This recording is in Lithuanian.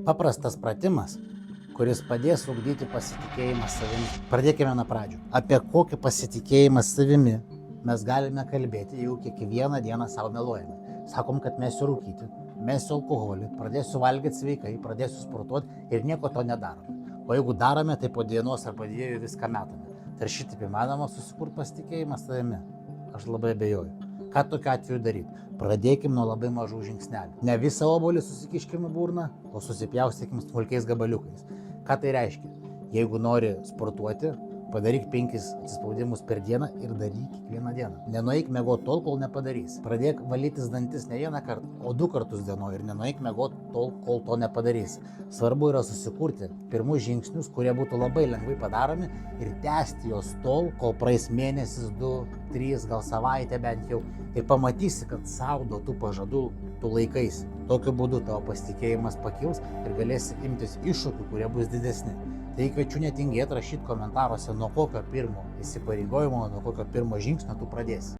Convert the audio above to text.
Paprastas pratimas, kuris padės ugdyti pasitikėjimą savimi. Pradėkime nuo pradžių. Apie kokį pasitikėjimą savimi mes galime kalbėti, jeigu kiekvieną dieną savo meluojame. Sakom, kad mesiu rūkyti, mesiu alkoholį, pradėsiu valgyti sveikai, pradėsiu sportuoti ir nieko to nedarome. O jeigu darome, tai po dienos ar po dviejų viską metame. Tai ar šitaip įmanoma susikurti pasitikėjimą savimi? Aš labai abejoju. Ką tokiu atveju daryti? Pradėkim nuo labai mažų žingsnelių. Ne visą obuolį susikiškim į burną, o susipjaustykim smulkiais gabaliukais. Ką tai reiškia? Jeigu nori sportuoti, padaryk 5 atsispaudimus per dieną ir daryk kiekvieną dieną. Nenueik miegoti tol, kol nepadarysi. Pradėk valytis dantis ne vieną kartą, o 2 kartus dienoje ir nenueik miegoti tol, kol to nepadarysi. Svarbu yra susikurti pirmus žingsnius, kurie būtų labai lengvai padaromi ir tęsti juos tol, kol praeis mėnesis, 2, 3, gal savaitę bent jau. Ir pamatysi, kad sau duotų pažadų tu laikaisi. Tokiu būdu tavo pasitikėjimas pakils ir galėsi imtis iššūkių, kurie bus didesni. Tai kviečiu netingėti rašyti komentaruose, nuo kokio pirmo įsipareigojimo, nuo kokio pirmo žingsnio tu pradėsi.